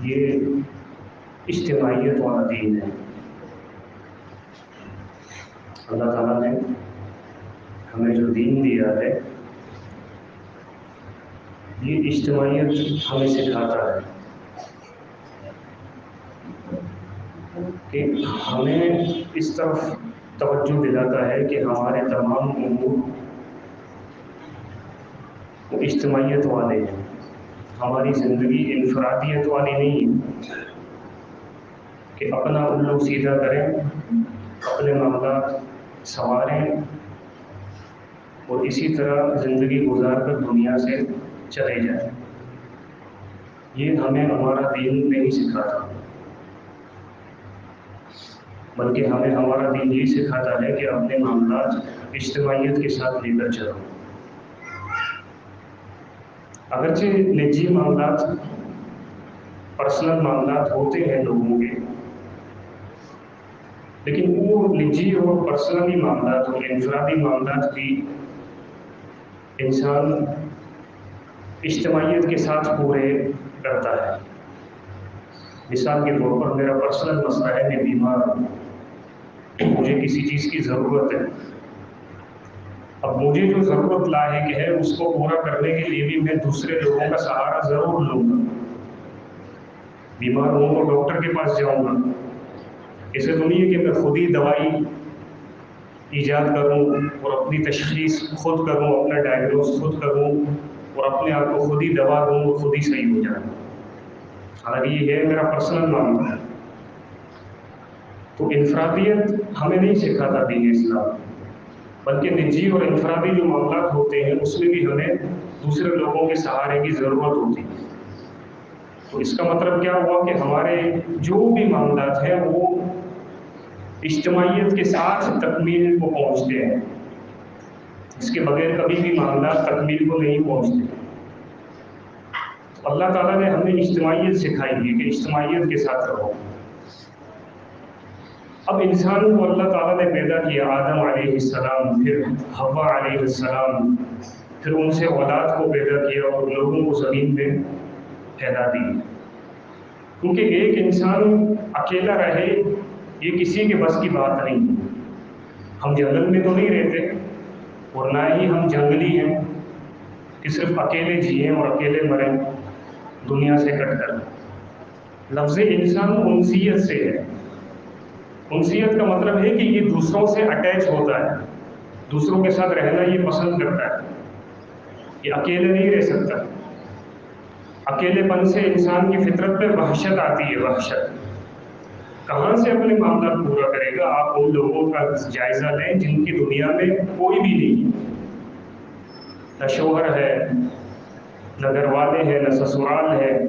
یہ اجتماعیت والا دین ہے۔ اللہ تعالیٰ نے ہمیں جو دین دیا ہے یہ اجتماعیت ہمیں سکھاتا ہے کہ ہمیں اس طرف توجہ دلاتا ہے کہ ہمارے تمام امور وہ اجتماعیت والے ہیں، ہماری زندگی انفرادیت والی نہیں ہے کہ اپنا الو سیدھا کریں، اپنے معاملات سنواریں اور اسی طرح زندگی گزار کر دنیا سے چلے جائیں۔ یہ ہمیں ہمارا دین نہیں سکھاتا، بلکہ ہمیں ہمارا دین یہ سکھاتا ہے کہ اپنے معاملات اجتماعیت کے ساتھ لے کر چلو۔ اگرچہ نجی معاملات، پرسنل معاملات ہوتے ہیں لوگوں کے، لیکن وہ نجی اور پرسنلی معاملات اور انفرادی معاملات بھی انسان اجتماعیت کے ساتھ پورے کرتا ہے۔ مثال کے طور پر میرا پرسنل مسئلہ ہے، میں بیمار ہوں، مجھے کسی چیز کی ضرورت ہے۔ اب مجھے جو ضرورت لاحق ہے اس کو پورا کرنے کے لیے بھی میں دوسرے لوگوں کا سہارا ضرور لوں گا۔ بیمار ہوں تو ڈاکٹر کے پاس جاؤں گا، اسے تو نہیں ہے کہ میں خود ہی دوائی ایجاد کروں اور اپنی تشخیص خود کروں، اپنا ڈائگنوز خود کروں اور اپنے آپ کو خود ہی دوا دوں اور خود ہی صحیح ہو جائے۔ حالانکہ یہ ہے میرا پرسنل معاملہ۔ تو انفرادیت ہمیں نہیں سکھاتا دین اسلام، بلکہ نجی اور انفرادی جو معاملات ہوتے ہیں اس میں بھی ہمیں دوسرے لوگوں کے سہارے کی ضرورت ہوتی ہے۔ تو اس کا مطلب کیا ہوا کہ ہمارے جو بھی معاملات ہیں وہ اجتماعیت کے ساتھ تکمیل کو پہنچتے ہیں، اس کے بغیر کبھی بھی معاملات تکمیل کو نہیں پہنچتے۔ تو اللہ تعالیٰ نے ہمیں اجتماعیت سکھائی ہے کہ اجتماعیت کے ساتھ رہو۔ اب انسان کو اللہ تعالیٰ نے پیدا کیا، آدم علیہ السلام، پھر حوا علیہ السلام، پھر ان سے اولاد کو پیدا کیا اور لوگوں کو زمین میں پھیلا دی۔ کیونکہ ایک انسان اکیلا رہے یہ کسی کے بس کی بات نہیں۔ ہم جنگل میں تو نہیں رہتے اور نہ ہی ہم جنگلی ہیں کہ صرف اکیلے جئیں اور اکیلے مریں دنیا سے کٹ کر۔ لفظ انسان انسیت سے ہے۔ انسیت کا مطلب ہے کہ یہ دوسروں سے اٹیچ ہوتا ہے، دوسروں کے ساتھ رہنا یہ پسند کرتا ہے، یہ اکیلے نہیں رہ سکتا۔ اکیلے پن سے انسان کی فطرت میں وحشت آتی ہے، وحشت۔ کہاں سے اپنے معاملات پورا کرے گا؟ آپ ان لوگوں کا جائزہ لیں جن کی دنیا میں کوئی بھی نہیں، نہ شوہر ہے، نہ گھر والے ہیں، نہ سسرال ہے،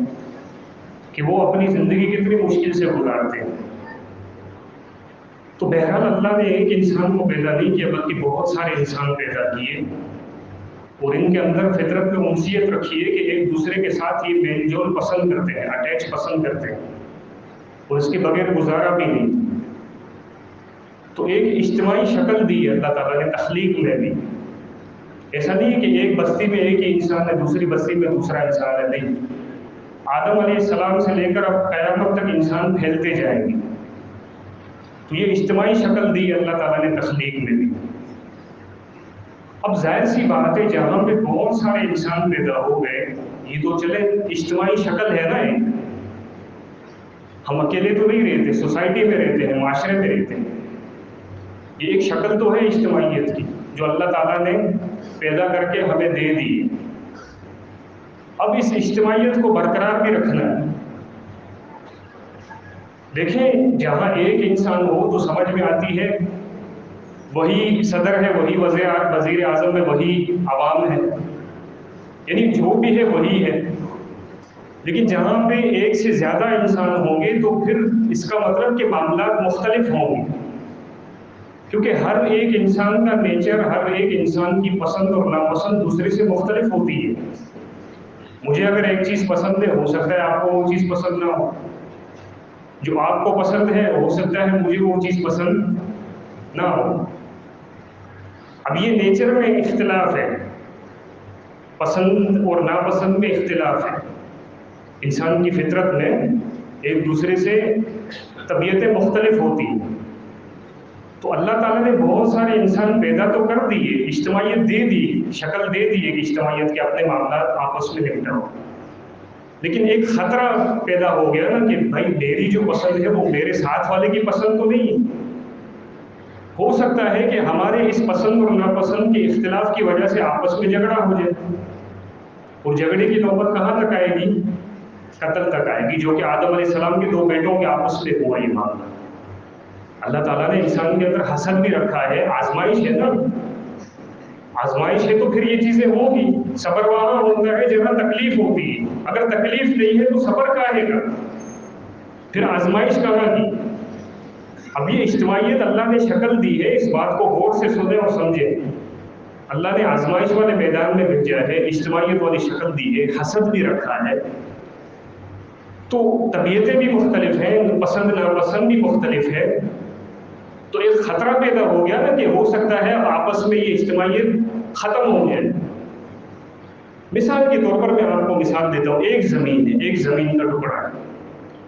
کہ وہ اپنی زندگی کتنی مشکل سے گزارتے ہیں۔ تو بہرحال اللہ نے ایک انسان کو پیدا نہیں کیا بلکہ بہت سارے انسان پیدا کیے اور ان کے اندر فطرت میں انسیت رکھی ہے کہ ایک دوسرے کے ساتھ یہ میل جول پسند کرتے ہیں، اٹیچ پسند کرتے ہیں اور اس کے بغیر گزارا بھی نہیں۔ تو ایک اجتماعی شکل دی ہے اللہ تعالیٰ نے تخلیق میں بھی۔ ایسا نہیں ہے کہ ایک بستی میں ایک ہی انسان ہے، دوسری بستی میں دوسرا انسان ہے، نہیں۔ آدم علیہ السلام سے لے کر اب قیامت تک انسان پھیلتے جائیں گے۔ تو یہ اجتماعی شکل دی اللہ تعالیٰ نے تخلیق میں بھی۔ اب ظاہر سی بات ہے جہاں پہ بہت سارے انسان پیدا ہو گئے، یہ تو چلے اجتماعی شکل ہے نا، ہم اکیلے تو نہیں رہتے، سوسائٹی میں رہتے ہیں، معاشرے میں رہتے ہیں۔ یہ ایک شکل تو ہے اجتماعیت کی جو اللہ تعالیٰ نے پیدا کر کے ہمیں دے دی۔ اب اس اجتماعیت کو برقرار بھی رکھنا ہے۔ دیکھیں جہاں ایک انسان ہو تو سمجھ میں آتی ہے وہی صدر ہے، وہی وزیر اعظم ہے، وہی عوام ہے، یعنی جو بھی ہے وہی ہے۔ لیکن جہاں پہ ایک سے زیادہ انسان ہوں گے تو پھر اس کا مطلب کہ معاملات مختلف ہوں گے، کیونکہ ہر ایک انسان کا نیچر، ہر ایک انسان کی پسند اور ناپسند دوسرے سے مختلف ہوتی ہے۔ مجھے اگر ایک چیز پسند ہے، ہو سکتا ہے آپ کو وہ چیز پسند نہ ہو، جو آپ کو پسند ہے ہو سکتا ہے مجھے وہ چیز پسند نہ ہو۔ اب یہ نیچر میں اختلاف ہے، پسند اور ناپسند میں اختلاف ہے۔ انسان کی فطرت میں ایک دوسرے سے طبیعتیں مختلف ہوتی ہیں، تو اللہ تعالیٰ نے بہت سارے انسان پیدا تو کر دیے، اجتماعیت دے دی، شکل دے دی کہ اجتماعیت کے اپنے معاملات آپس میں نپٹاؤ، لیکن ایک خطرہ پیدا ہو گیا نا کہ بھائی میری جو پسند ہے وہ میرے ساتھ والے کی پسند تو نہیں ہے۔ ہو سکتا ہے کہ ہمارے اس پسند اور ناپسند کے اختلاف کی وجہ سے آپس میں جھگڑا ہو جائے، اور جھگڑے کی نوبت کہاں تک آئے گی؟ قتل تک آئے گی، جو کہ آدم علیہ السلام کے 2 بیٹوں کے آپس میں ہوا یہ معاملہ۔ اللہ تعالیٰ نے انسان کے اندر حسد بھی رکھا ہے، آزمائش ہے نا، آزمائش ہے تو پھر یہ چیزیں ہوں گی۔ صبر وہاں ہوتا ہے جہاں تکلیف ہوتی ہے، اگر تکلیف نہیں ہے تو صبر کہاں گا؟ پھر آزمائش کہاں کی؟ اب یہ اجتماعیت اللہ نے شکل دی ہے، اس بات کو غور سے سنیں اور سمجھیں۔ اللہ نے آزمائش والے میدان میں بھیجا ہے، اجتماعیت والی شکل دی ہے، حسد بھی رکھا ہے، تو طبیعتیں بھی مختلف ہیں، پسند ناپسند بھی مختلف ہے، تو ایک خطرہ پیدا ہو گیا نا کہ ہو سکتا ہے اب آپس میں یہ اجتماعیت ختم ہو جائے۔ مثال کے طور پر میں آپ کو مثال دیتا ہوں، ایک زمین ہے، ایک زمین کا ٹکڑا ہے،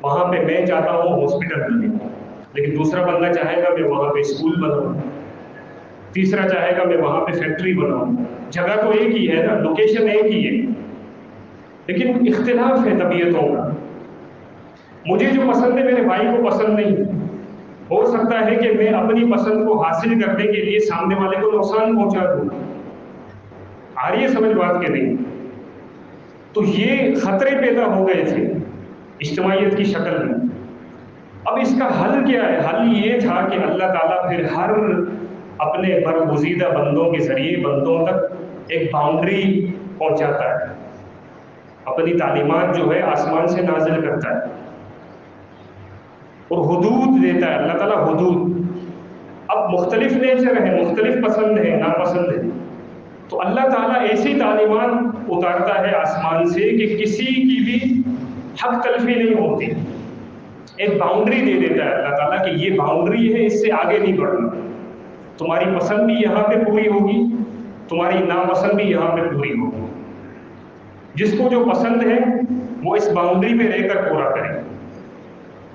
وہاں پہ میں چاہتا ہوں ہاسپٹل بنے، لیکن دوسرا بندہ چاہے گا میں وہاں پہ اسکول بناؤں، تیسرا چاہے گا میں وہاں پہ فیکٹری بناؤں۔ جگہ تو ایک ہی ہے نا، لوکیشن ایک ہی ہے، لیکن اختلاف ہے طبیعتوں کا۔ مجھے جو پسند ہے میرے بھائی کو پسند نہیں، ہو سکتا ہے کہ میں اپنی پسند کو حاصل کرنے کے لیے سامنے والے کو نقصان پہنچا دوں۔ آ رہی ہے سمجھ بات کے نہیں؟ تو یہ خطرے پیدا ہو گئے تھے اجتماعیت کی شکل میں۔ اب اس کا حل کیا ہے؟ حل یہ تھا کہ اللہ تعالیٰ پھر ہر اپنے برگزیدہ بندوں کے ذریعے بندوں تک ایک باؤنڈری پہنچاتا ہے، اپنی تعلیمات جو ہے آسمان سے نازل کرتا ہے اور حدود دیتا ہے اللہ تعالیٰ، حدود۔ اب مختلف نیچر ہے، مختلف پسند ہے، ناپسند ہے، تو اللہ تعالیٰ ایسی تعلیمات اتارتا ہے آسمان سے کہ کسی کی بھی حق تلفی نہیں ہوتی، ایک باؤنڈری دے دیتا ہے اللہ تعالیٰ کہ یہ باؤنڈری ہے، اس سے آگے نہیں بڑھنا، تمہاری پسند بھی یہاں پہ پوری ہوگی، تمہاری ناپسند بھی یہاں پہ پوری ہوگی، جس کو جو پسند ہے وہ اس باؤنڈری پہ رہ کر پورا کرے،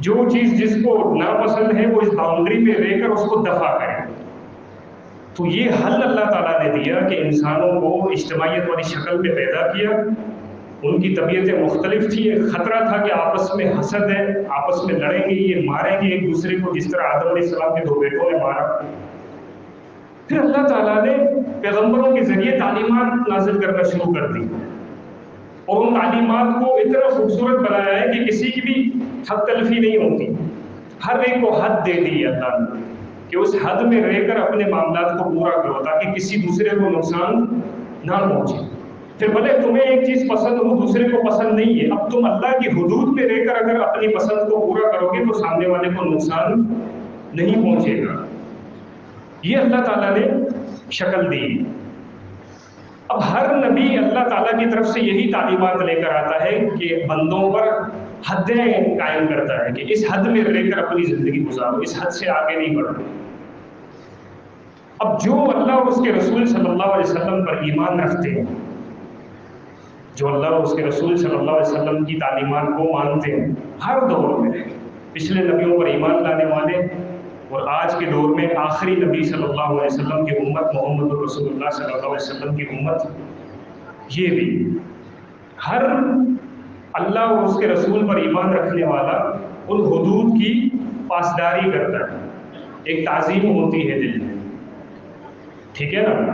جو چیز جس کو ناپسند ہے وہ اس باؤنڈری پہ رہ کر اس کو دفع کرے۔ تو یہ حل اللہ تعالیٰ نے دیا کہ انسانوں کو اجتماعیت والی شکل میں پیدا کیا، ان کی طبیعتیں مختلف تھی، ایک خطرہ تھا کہ آپس میں حسد ہے، آپس میں لڑیں گے، یہ ماریں گے ایک دوسرے کو، جس طرح آدم علیہ السلام کے 2 بیٹوں نے مارا۔ پھر اللہ تعالیٰ نے پیغمبروں کے ذریعے تعلیمات نازل کرنا شروع کر دی، اور ان تعلیمات کو اتنا خوبصورت بنایا ہے کہ کسی کی بھی حق تلفی نہیں ہوتی، ہر ایک کو حد دے دی اللہ نے کہ اس حد میں رہ کر اپنے معاملات کو پورا کرو تاکہ کسی دوسرے کو نقصان نہ پہنچے۔ پھر بھلے تمہیں ایک چیز پسند ہو دوسرے کو پسند نہیں ہے، اب تم اللہ کی حدود میں رہ کر اگر اپنی پسند کو پورا کرو گے تو سامنے والے کو نقصان نہیں پہنچے گا۔ یہ اللہ تعالیٰ نے شکل دی۔ اب ہر نبی اللہ تعالیٰ کی طرف سے یہی تعلیمات لے کر آتا ہے کہ بندوں پر حدیں قائم کرتا ہے کہ اس حد میں رہ کر اپنی زندگی گزارو، اس حد سے آگے نہیں بڑھو۔ اب جو اللہ اور اس کے رسول صلی اللہ علیہ وسلم پر ایمان رکھتے ہیں، جو اللہ اور اس کے رسول صلی اللہ علیہ وسلم کی تعلیمات کو مانتے ہیں، ہر دور میں پچھلے نبیوں پر ایمان لانے والے اور آج کے دور میں آخری نبی صلی اللہ علیہ وسلم کی امت، محمد رسول اللہ صلی اللہ علیہ وسلم کی امت، یہ بھی ہر اللہ اور اس کے رسول پر ایمان رکھنے والا ان حدود کی پاسداری کرتا ہے، ایک تعظیم ہوتی ہے دل میں، ٹھیک ہے نا؟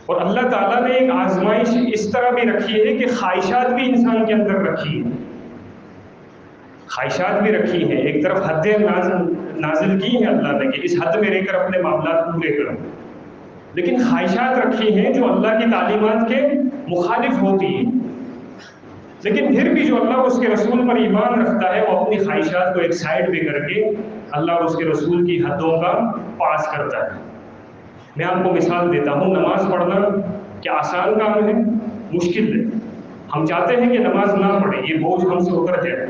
اور اللہ تعالیٰ نے ایک آزمائش اس طرح بھی رکھی ہے کہ خواہشات بھی انسان کے اندر رکھی ہے، خواہشات بھی رکھی ہیں، ایک طرف حدیں نازل کی ہیں اللہ نے کہ اس حد میں رہ کر اپنے معاملات پورے کرو، لیکن خواہشات رکھی ہیں جو اللہ کی تعلیمات کے مخالف ہوتی ہیں، لیکن پھر بھی جو اللہ اور اس کے رسول پر ایمان رکھتا ہے وہ اپنی خواہشات کو ایک سائڈ پہ کر کے اللہ اور اس کے رسول کی حدوں کا پاس کرتا ہے۔ میں آپ کو مثال دیتا ہوں، نماز پڑھنا کیا آسان کام ہے؟ مشکل ہے۔ ہم چاہتے ہیں کہ نماز نہ پڑھیں، یہ بوجھ ہم سے اتر جائے،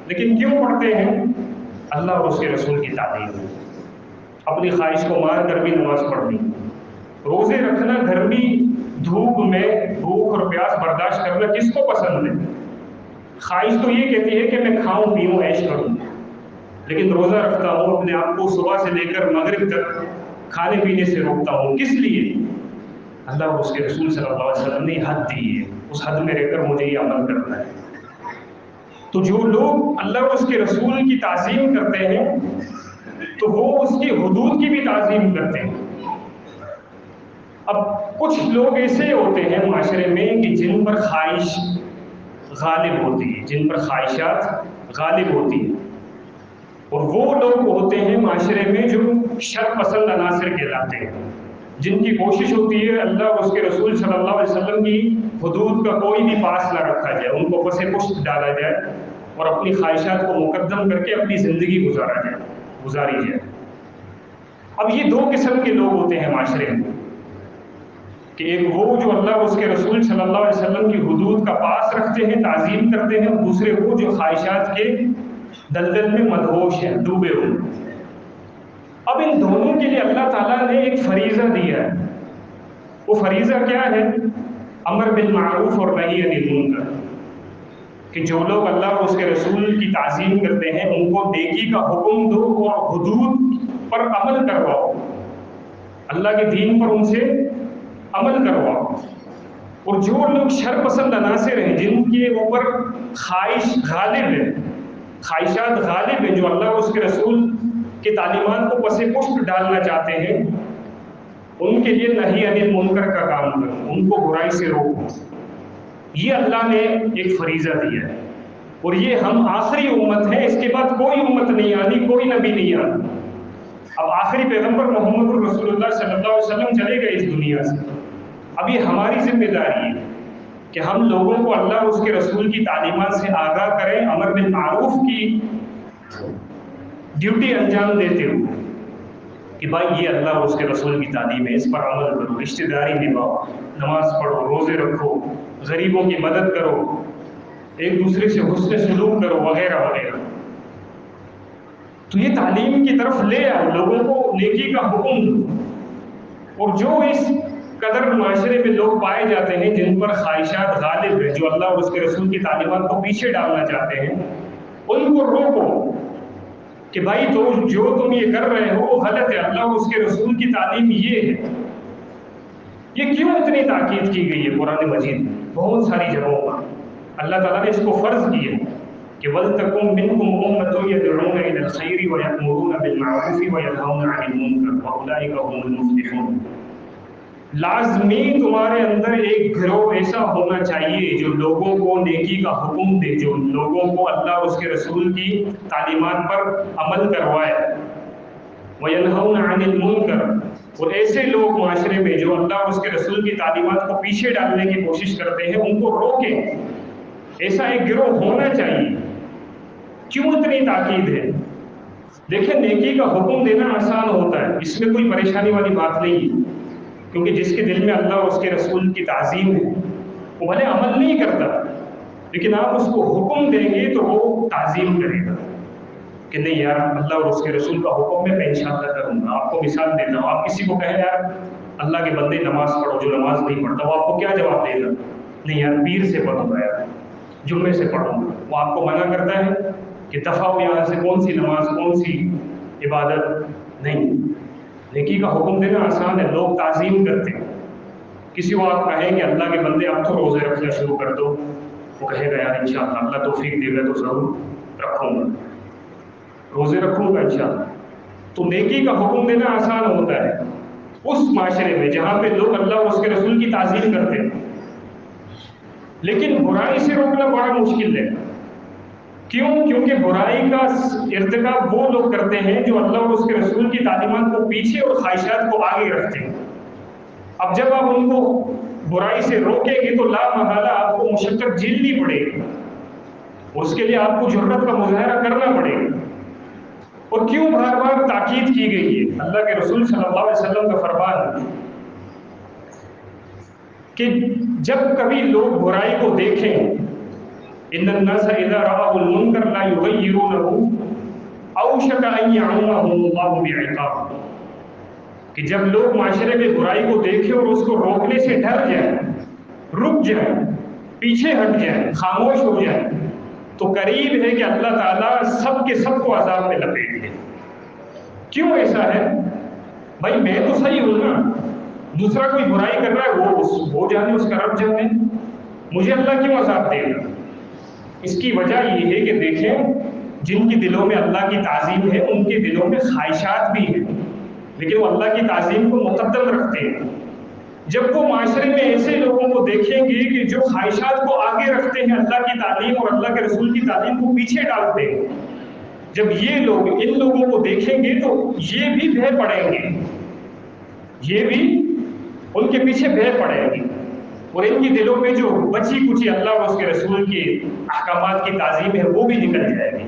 لیکن کیوں پڑھتے ہیں؟ اللہ اور اس کے رسول کی تعلیم، اپنی خواہش کو مار کر بھی نماز پڑھنی، روزے رکھنا، گرمی دھوپ میں بھوک اور پیاس برداشت کرنا کس کو پسند ہے؟ خواہش تو یہ کہتی ہے کہ میں کھاؤں پیوں عیش کروں، لیکن روزہ رکھتا ہوں، اپنے آپ کو صبح سے لے کر مغرب تک کھانے پینے سے روکتا ہوں، کس لیے؟ اللہ اور اس کے رسول صلی اللہ علیہ وسلم نے حد دی ہے، اس حد میں رہ کر مجھے یہ عمل کرنا ہے۔ تو جو لوگ اللہ اور اس کے رسول کی تعظیم کرتے ہیں تو وہ اس کی حدود کی بھی تعظیم کرتے ہیں۔ اب کچھ لوگ ایسے ہوتے ہیں معاشرے میں کہ جن پر خواہش غالب ہوتی ہے، جن پر خواہشات غالب ہوتی ہیں، اور وہ لوگ ہوتے ہیں معاشرے میں جو شر پسند عناصر کہلاتے ہیں، جن کی کوشش ہوتی ہے اللہ اور اس کے رسول صلی اللہ علیہ وسلم کی حدود کا کوئی بھی پاس نہ رکھا جائے، ان کو پس پشت ڈالا جائے اور اپنی خواہشات کو مقدم کر کے اپنی زندگی گزاری جائے۔ اب یہ دو قسم کے لوگ ہوتے ہیں معاشرے میں، کہ ایک وہ جو اللہ اور اس کے رسول صلی اللہ علیہ وسلم کی حدود کا پاس رکھتے ہیں، تعظیم کرتے ہیں، اور دوسرے وہ جو خواہشات کے دلدل میں مدہوش ہیں، ڈوبے ہوئے۔ اب ان دونوں کے لیے اللہ تعالیٰ نے ایک فریضہ دیا ہے۔ وہ فریضہ کیا ہے؟ امر بالمعروف اور نہی عن المنکر، کہ جو لوگ اللہ اور اس کے رسول کی تعظیم کرتے ہیں ان کو نیکی کا حکم دو اور حدود پر عمل کرواؤ، اللہ کے دین پر ان سے عمل کرواؤ۔ اور جو لوگ شر پسند عناصر ہیں، جن کے اوپر خواہش غالب ہے، خواہشات غالب ہیں، جو اللہ اور اس کے رسول کی تعلیمات کو پس پشت ڈالنا چاہتے ہیں، ان کے لیے نہی عن المنکر کا کام کرو، ان کو برائی سے روکو۔ یہ اللہ نے ایک فریضہ دیا ہے، اور یہ ہم آخری امت ہیں، اس کے بعد کوئی امت نہیں آنی، کوئی نبی نہیں آنا۔ اب آخری پیغمبر محمد رسول اللہ صلی اللہ علیہ وسلم چلے گئے اس دنیا سے۔ اب یہ ہماری ذمہ داری ہے کہ ہم لوگوں کو اللہ اور اس کے رسول کی تعلیمات سے آگاہ کریں، امر بالمعروف کی ڈیوٹی انجام دیتے ہوئے کہ بھائی یہ اللہ اور اس کے رسول کی تعلیم ہے، اس پر عمل کرو، رشتہ داری نبھاؤ، نماز پڑھو، روزے رکھو، غریبوں کی مدد کرو، ایک دوسرے سے حسن سلوک کرو، وغیرہ وغیرہ۔ تو یہ تعلیم کی طرف لے آؤ، لوگوں کو نیکی کا حکم دو۔ اور جو اس قدر معاشرے میں لوگ پائے جاتے ہیں جن پر خواہشات غالب ہیں، جو اللہ اور اس کے رسول کی تعلیمات کو پیچھے ڈالنا چاہتے ہیں، ان کو روکو کہ بھائی تو جو تم یہ کر رہے ہو وہ غلط ہے، اللہ اور اس کے رسول کی تعلیم یہ ہے۔ یہ کیوں اتنی تاکید کی گئی ہے قرآن مجید میں؟ بہت ساری جگہوں پر اللہ تعالیٰ نے اس کو فرض کیا کہ وَلْتَكُن مِّنكُمْ أُمَّةٌ يَدْعُونَ إِلَى الْخَيْرِ وَيَأْمُرُونَ بِالْمَعْرُوفِ وَيَنْهَوْنَ عَنِ الْمُنكَرِ وَأُولَٰئِكَ هُمُ الْمُفْلِحُونَ۔ لازمی تمہارے اندر ایک گروہ ایسا ہونا چاہیے جو لوگوں کو نیکی کا حکم دے، جو لوگوں کو اللہ اور اس کے رسول کی تعلیمات پر عمل کروائے۔ وَيَنْهَوْنَ عَنِ الْمُنكَرِ، اور ایسے لوگ معاشرے میں جو اللہ اور اس کے رسول کی تعلیمات کو پیچھے ڈالنے کی کوشش کرتے ہیں ان کو روکیں۔ ایسا ایک گروہ ہونا چاہیے۔ کیوں اتنی تاکید ہے؟ دیکھیں، نیکی کا حکم دینا آسان ہوتا ہے، اس میں کوئی پریشانی والی بات نہیں ہے، کیونکہ جس کے دل میں اللہ اور اس کے رسول کی تعظیم ہے وہ بھلے عمل نہیں کرتا، لیکن آپ اس کو حکم دیں گے تو وہ تعظیم کرے گا کہ نہیں یار اللہ اور اس کے رسول کا حکم ہے، میں انشاءاللہ کروں گا۔ آپ کو مثال دیتا ہوں، آپ کسی کو کہیں یار اللہ کے بندے نماز پڑھو، جو نماز نہیں پڑھتا وہ آپ کو کیا جواب دے گا؟ نہیں یار پیر سے پڑھوں گا، یار جمعے سے پڑھوں گا۔ وہ آپ کو منع کرتا ہے کہ دفع ہو یہاں سے، کون سی نماز، کون سی عبادت؟ نہیں۔ نیکی کا حکم دینا آسان ہے، لوگ تعظیم کرتے ہیں۔ کسی کو آپ کہیں کہ اللہ کے بندے آپ تو روزے رکھنا شروع کر دو، وہ کہے گا یار انشاءاللہ اللہ توفیق دے گا تو ضرور رکھوں گا، روزے رکھوں گا انشاءاللہ۔ تو نیکی کا حکم دینا آسان ہوتا ہے اس معاشرے میں جہاں پہ لوگ اللہ اور اس کے رسول کی تعظیم کرتے ہیں، لیکن برائی سے روکنا بڑا مشکل ہے۔ کیوں؟ کیونکہ برائی کا ارتکاب وہ لوگ کرتے ہیں جو اللہ اور اس کے رسول کی تعلیمات کو پیچھے اور خواہشات کو آگے رکھتے ہیں۔ اب جب آپ ان کو برائی سے روکیں گے تو لا محالہ آپ کو مشقت جھیلنی پڑے گی، اور اس کے لیے آپ کو جرأت کا مظاہرہ کرنا پڑے گا۔ اور کیوں بار بار تاکید کی گئی ہے؟ اللہ کے رسول صلی اللہ علیہ وسلم کا فرمان ہے کہ جب کبھی لوگ برائی کو دیکھیں، ان الناس اذا رأوا المنکر لا یغیرونہ اوشک ان یعمهم اللہ بعقاب، کہ جب لوگ معاشرے میں برائی کو دیکھیں اور اس کو روکنے سے ڈر جائیں، رک جائیں، پیچھے ہٹ جائیں، خاموش ہو جائیں، تو قریب ہے کہ اللہ تعالیٰ سب کے سب کو عذاب میں لپیٹ لے۔ کیوں ایسا ہے؟ بھائی میں تو صحیح ہوں نا، دوسرا کوئی برائی کر رہا ہے وہ جانے، اس کا رب جانے، مجھے اللہ کیوں عذاب دے گا؟ اس کی وجہ یہ ہے کہ دیکھیں جن کے دلوں میں اللہ کی تعظیم ہے ان کے دلوں میں خواہشات بھی ہیں، لیکن وہ اللہ کی تعظیم کو مقدم رکھتے ہیں۔ جب وہ معاشرے میں ایسے لوگوں کو دیکھیں گے کہ جو خواہشات کو آگے رکھتے ہیں، اللہ کی تعلیم اور اللہ کے رسول کی تعلیم کو پیچھے ڈالتے ہیں، جب یہ لوگ ان لوگوں کو دیکھیں گے تو یہ بھی بھے پڑیں گے، یہ بھی ان کے پیچھے بھے پڑیں گے، اور ان کے دلوں میں جو بچی کچی اللہ اور اس کے رسول کے احکامات کی تعظیم ہے وہ بھی نکل جائے گی،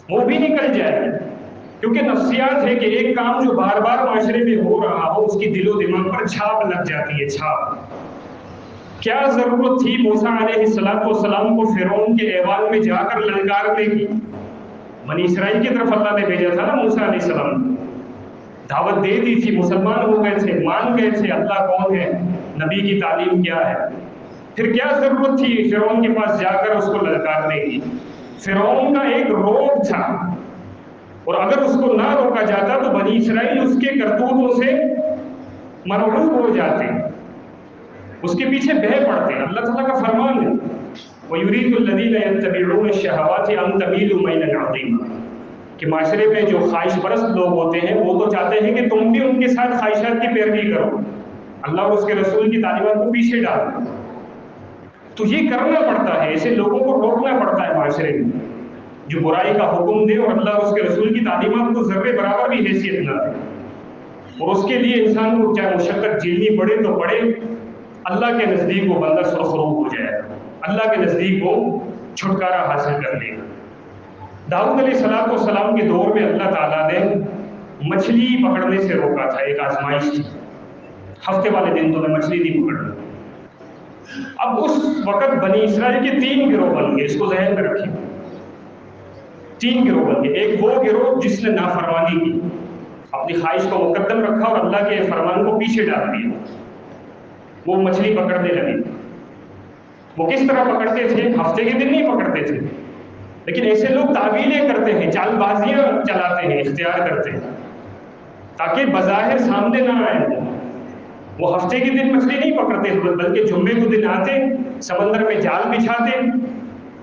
وہ بھی نکل جائے گی۔ کیونکہ نفسیات ہے کہ ایک کام جو بار بار معاشرے میں ہو رہا ہو اس کی دل و دماغ پر چھاپ لگ جاتی ہے، چھاپ۔ کیا ضرورت تھی موسیٰ علیہ السلام کو فرعون کے ایوان میں جا کر للکارنے کی؟ بنی اسرائیل کی طرف اللہ نے بھیجا تھا نا موسیٰ علیہ السلام، دعوت دے دی تھی، مسلمان ہو گئے تھے، مان گئے تھے اللہ کون ہے، نبی کی تعلیم کیا ہے۔ پھر کیا ضرورت تھی فرعون کے پاس جا کر اس کو للکارنے کی؟ فرعون کا ایک روب تھا، اور اگر اس کو نہ روکا جاتا تو بنی اسرائیل اس کے کرتوتوں سے مرعوب ہو جاتے، اس کے پیچھے بہہ پڑتے۔ اللہ تعالیٰ کا فرمان ہے وَيُرِيدُ الَّذِينَ يَتَّبِعُونَ الشَّهَوَاتِ أَن تَمِيلُوا مَيْلًا عَظِيمًا، کہ معاشرے میں جو خواہش پرست لوگ ہوتے ہیں وہ تو چاہتے ہیں کہ تم بھی ان کے ساتھ خواہشات کی پیروی کرو، اللہ اور اس کے رسول کی تعلیمات کو پیچھے ڈالو۔ تو یہ کرنا پڑتا ہے، ایسے لوگوں کو روکنا پڑتا ہے معاشرے میں جو برائی کا حکم دے اور اللہ اور اس کے رسول کی تعلیمات کو ذرے برابر بھی حیثیت نہ دے، اور اس کے لیے انسان کو چاہے مشقت جھیلنی پڑے تو پڑے، اللہ کے نزدیک وہ بندہ سرخروب ہو جائے گا، اللہ کے نزدیک وہ چھٹکارا حاصل کر لے گا۔ داؤد علیہ السلام کے دور میں اللہ تعالیٰ نے مچھلی پکڑنے سے روکا تھا، ایک آزمائش تھی، ہفتے والے دن تو نے مچھلی نہیں پکڑنا۔ اب اس وقت بنی اسرائیل کے 3 گروہ بن گئے، اس کو ذہن میں رکھیں، 3 گروہ بن گئے۔ ایک وہ گروہ جس نے نافرمانی کی، اپنی خواہش کو مقدم رکھا اور اللہ کے فرمان کو پیچھے ڈال دیا، وہ مچھلی پکڑنے لگے۔ وہ کس طرح پکڑتے تھے؟ ہفتے کے دن نہیں پکڑتے تھے، لیکن ایسے لوگ تعویلیں کرتے ہیں، چال بازیاں چلاتے ہیں، اختیار کرتے ہیں تاکہ بظاہر سامنے نہ آئے۔ وہ ہفتے کے دن مچھلی نہیں پکڑتے بلکہ جمعے کو دن آتے، سمندر میں جال بچھاتے،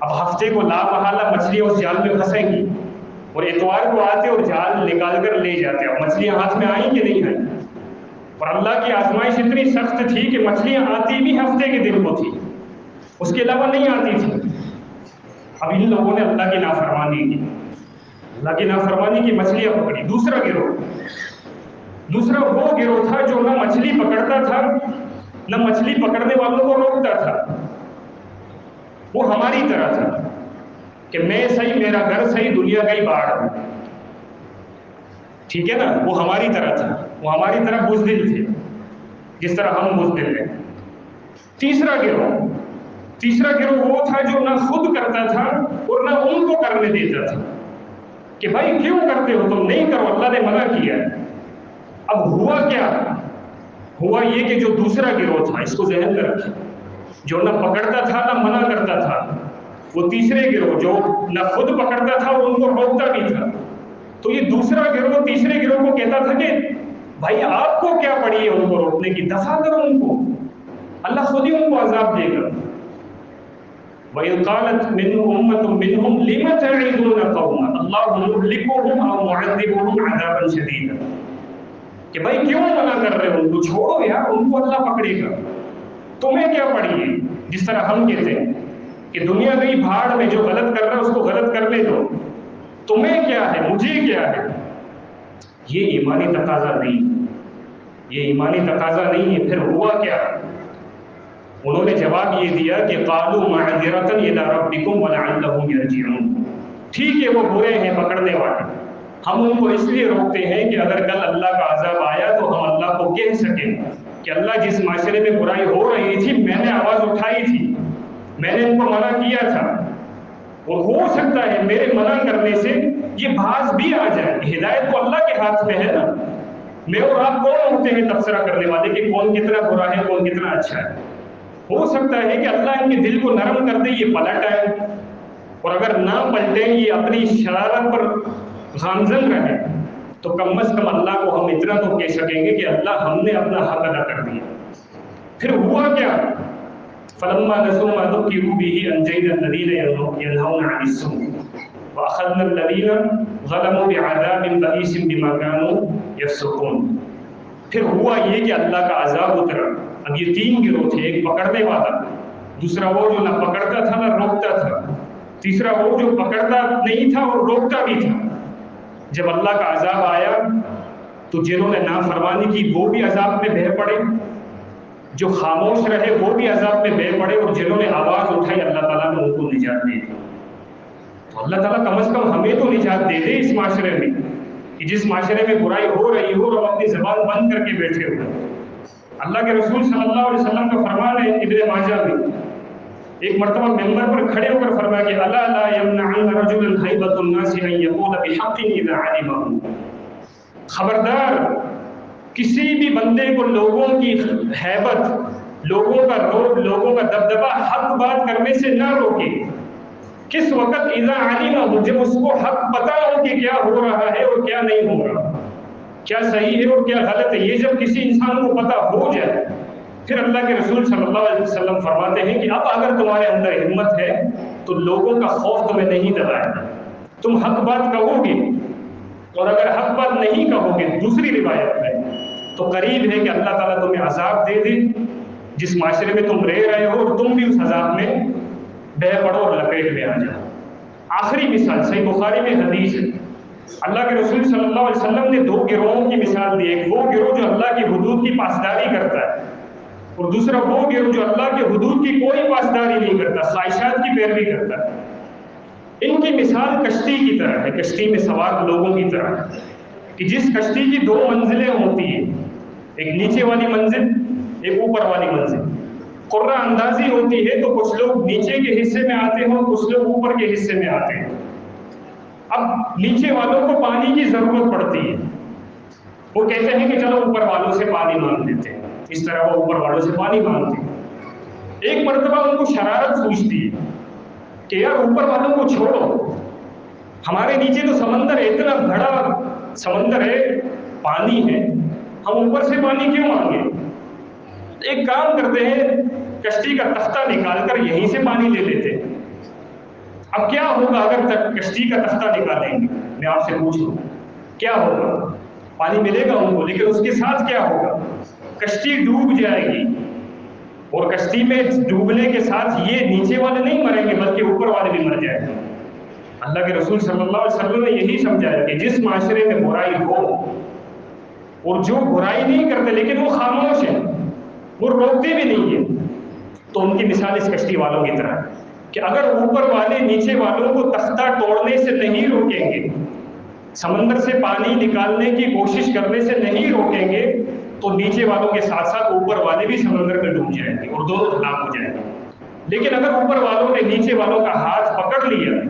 اب ہفتے کو لا محالہ مچھلیاں اس جال میں پھنسیں گی، اور اتوار کو آتے اور جال نکال کر لے جاتے۔ اب مچھلیاں ہاتھ میں آئیں کہ نہیں آئیں؟ اور اللہ کی آزمائش اتنی سخت تھی کہ مچھلیاں آتی بھی ہفتے کے دن کو تھی، اس کے علاوہ نہیں آتی تھی۔ اب ان لوگوں نے اللہ کی نافرمانی کی، اللہ کی نافرمانی کی، مچھلیاں پکڑی۔ دوسرا وہ گروہ تھا جو نہ مچھلی پکڑتا تھا نہ مچھلی پکڑنے والوں کو روکتا تھا، وہ ہماری طرح تھا کہ میں صحیح، میرا گھر صحیح، دنیا کا ہی باڑ، ٹھیک ہے نا، وہ ہماری طرح تھا، وہ ہماری طرح بزدل تھے جس طرح ہم بزدل ہیں۔ تیسرا گروہ وہ تھا جو نہ خود کرتا تھا اور نہ ان کو کرنے دیتا تھا کہ بھائی کیوں کرتے ہو تم، نہیں کرو، اللہ نے منع کیا۔ اب ہوا کیا؟ ہوا یہ کہ جو دوسرا گروہ تھا، اس کو ذہن میں رکھیں، جو نہ پکڑتا تھا نہ منع کرتا تھا، وہ تیسرے گروہ جو نہ خود پکڑتا تھا اور ان کو روکتا بھی تھا، تو یہ دوسرا گروہ تیسرے گروہ کو کہتا تھا کہ بھائی آپ کو کیا پڑی ہے ان کو روکنے کی، دفع کرو ان کو، اللہ خود ہی ان کو عذاب دے گا۔ وَإِذْ قَالَتْ مِنْهُمْ أُمَّةٌ مِّنْهُمْ لِمَ تَعِظُونَ قَوْمًا اللَّهُ مُهْلِكُهُمْ أَوْ مُعَذِّبُهُمْ عَذَابًا شَدِيدًا، کہ بھائی کیوں منع کر رہے ہو ان کو، چھوڑو یار، ان کو اللہ پکڑے گا، تمہیں کیا پڑی ہے؟ جس طرح ہم کہتے ہیں کہ دنیا گئی بھاڑ میں، جو غلط کر رہا ہے اس کو غلط کرنے دو، تمہیں کیا ہے، مجھے کیا ہے۔ یہ ایمانی تقاضا نہیں، یہ ایمانی تقاضا نہیں ہے۔ پھر ہوا کیا؟ انہوں نے جواب یہ دیا کہ قالوا معذرۃ الی ربکم ولعلہم یرجعون، ٹھیک ہے وہ برے ہیں پکڑنے والے، ہم ان کو اس لیے روکتے ہیں کہ اگر کل اللہ کا عذاب آیا تو ہم اللہ کو کہہ سکیں کہ اللہ جس معاشرے میں برائی ہو رہی تھی میں نے آواز اٹھائی تھی، میں نے ان کو منع کیا تھا، اور ہو سکتا ہے میرے منع کرنے سے یہ باز بھی آ جائے۔ ہدایت تو اللہ کے ہاتھ میں ہے نا، میں اور آپ کون ہوتے ہیں تبصرہ کرنے والے کہ کون کتنا برا ہے کون کتنا اچھا ہے؟ ہو سکتا ہے کہ اللہ ان کے دل کو نرم کر دے، یہ پلٹ آئے، اور اگر نہ پلٹیں، یہ اپنی شرارت پر گامزن رہے، تو کم از کم اللہ کو ہم اتنا تو کہہ سکیں گے کہ اللہ ہم نے اپنا حق ادا کر دیا۔ پھر ہوا کیا؟ فلما نسوا ما ذكروا به انجينا الذين ينهون عن السوء واخذنا الذين ظلموا بعذاب بئيس بما كانوا يفسقون۔ پھر ہوا یہ کہ اللہ کا عذاب اترا۔ اب یہ تین گروہ تھے، ایک پکڑنے والا، دوسرا وہ جو نہ پکڑتا تھا نہ روکتا تھا، تیسرا وہ جو پکڑتا نہیں تھا اور روکتا بھی تھا۔ جب اللہ کا عذاب آیا تو جنہوں نے نافرمانی کی وہ بھی عذاب میں بہہ پڑے، جو خاموش رہے وہ بھی عذاب میں بہہ پڑے، اور جنہوں نے آواز اٹھائی اللہ تعالیٰ نے ان کو نجات دے دی۔ تو اللہ تعالیٰ کم از کم ہمیں تو نجات دے دے اس معاشرے میں، کہ جس معاشرے میں برائی ہو رہی ہو اور ہم اپنی زبان بند کر کے بیٹھے ہوئے۔ اللہ کے رسول صلی اللہ علیہ وسلم کا فرمان ہے ابن ماجہ میں، ایک مرتبہ ممبر پر کھڑے ہو کر فرمایا کہ الا لا يمنعن رجلا هيبة الناس ان يقول بحق اذا علمه، خبردار کسی بھی بندے کو لوگوں کی ہیبت، لوگوں کا روب، لوگوں کا دبدبہ حق بات کرنے سے نہ روکے۔ کس وقت؟ اذا علمه، جب اس کو حق پتہ ہو کہ کیا ہو رہا ہے اور کیا نہیں ہو رہا، کیا صحیح ہے اور کیا غلط ہے، یہ جب کسی انسان کو پتہ ہو جائے، پھر اللہ کے رسول صلی اللہ علیہ وسلم فرماتے ہیں کہ اب اگر تمہارے اندر ہمت ہے تو لوگوں کا خوف تمہیں نہیں دبائے گا، تم حق بات کہو گے، اور اگر حق بات نہیں کہو گے دوسری روایت میں تو قریب ہے کہ اللہ تعالیٰ تمہیں عذاب دے دے جس معاشرے میں تم رہ رہے ہو، اور تم بھی اس عذاب میں بہ پڑو اور لپیٹ میں آ جاؤ۔ آخری مثال صحیح بخاری میں حدیث ہے، اللہ کے رسول صلی اللہ علیہ وسلم نے دو گروہوں کی مثال دی، ایک وہ گروہ جو اللہ کی حدود کی پاسداری کرتا ہے، اور دوسرا وہ گروہ جو اللہ کے حدود کی کوئی پاسداری نہیں کرتا، خواہشات کی پیروی کرتا ہے۔ ان کی مثال کشتی کی طرح ہے، کشتی میں سوار لوگوں کی طرح ہے، کہ جس کشتی کی دو منزلیں ہوتی ہیں، ایک نیچے والی منزل، ایک اوپر والی منزل۔ قرہ اندازی ہوتی ہے تو کچھ لوگ نیچے کے حصے میں آتے ہیں اور کچھ لوگ اوپر کے حصے میں آتے ہیں۔ اب نیچے والوں کو پانی کی ضرورت پڑتی ہے، وہ کہتے ہیں کہ چلو اوپر والوں سے پانی مانگ لیتے ہیں، اس طرح وہ اوپر والوں سے پانی مانگتے ہیں۔ ایک مرتبہ ان کو شرارت سوچتی ہے کہ یار اوپر والوں کو چھوڑو، ہمارے نیچے تو سمندر ہے، اتنا بڑا سمندر ہے، پانی ہے، ہم اوپر سے پانی کیوں مانگے؟ ایک کام کرتے ہیں، کشتی کا تختہ نکال کر یہیں سے پانی لے لیتے ہیں۔ اب کیا ہوگا اگر کشتی کا تختہ نکالیں گے؟ میں آپ سے پوچھ لوں کیا ہوگا؟ پانی ملے گا ان کو، لیکن اس کے ساتھ کیا ہوگا؟ کشتی ڈوب جائے گی، اور کشتی میں ڈوبنے کے ساتھ یہ نیچے والے نہیں مریں گے بلکہ اوپر والے بھی مر جائیں گے۔ اللہ کے رسول صلی اللہ علیہ وسلم نے یہی سمجھایا کہ جس معاشرے میں برائی ہو اور جو برائی نہیں کرتے لیکن وہ خاموش ہیں، وہ روکتے بھی نہیں ہیں، تو ان کی مثال اس کشتی والوں کی طرح ہے کہ اگر اوپر والے نیچے والوں کو تختہ توڑنے سے نہیں روکیں گے، سمندر سے پانی نکالنے کی کوشش کرنے سے نہیں روکیں گے، تو نیچے والوں کے ساتھ ساتھ اوپر والے بھی سمندر میں ڈوب جائیں گے اور دونوں ہلاک ہو جائیں گے۔ لیکن اگر اوپر والوں نے نیچے والوں کا ہاتھ پکڑ لیا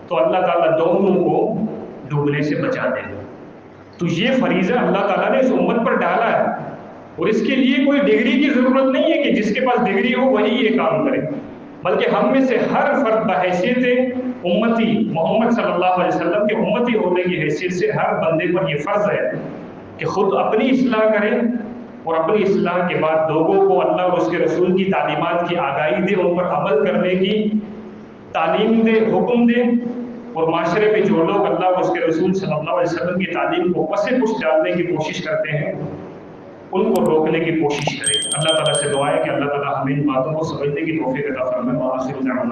تو اللہ تعالیٰ دونوں کو ڈوبنے سے بچا دے گا۔ تو یہ فریضہ اللہ تعالیٰ نے اس امت پر ڈالا ہے، اور اس کے لیے کوئی ڈگری کی ضرورت نہیں ہے کہ جس کے پاس ڈگری ہو وہی یہ کام کرے، بلکہ ہم میں سے ہر فرد بحیثیت امتی محمد صلی اللہ علیہ وسلم کے امتی ہونے کی حیثیت سے ہر بندے پر یہ فرض ہے کہ خود اپنی اصلاح کرے، اور اپنی اصلاح کے بعد لوگوں کو اللہ اور اس کے رسول کی تعلیمات کی آگاہی دے، ان پر عمل کرنے کی تعلیم دے، حکم دے، اور معاشرے میں جو لوگ اللہ اور اس کے رسول صلی اللہ علیہ وسلم کی تعلیم کو پس پش ڈالنے کی کوشش کرتے ہیں ان کو روکنے کی کوشش کرے۔ اللہ تعالیٰ سے دعا ہے کہ اللہ تعالیٰ ہمیں ان باتوں کو سمجھنے کی توفیق عطا فرمائے۔ وآخر دعوانا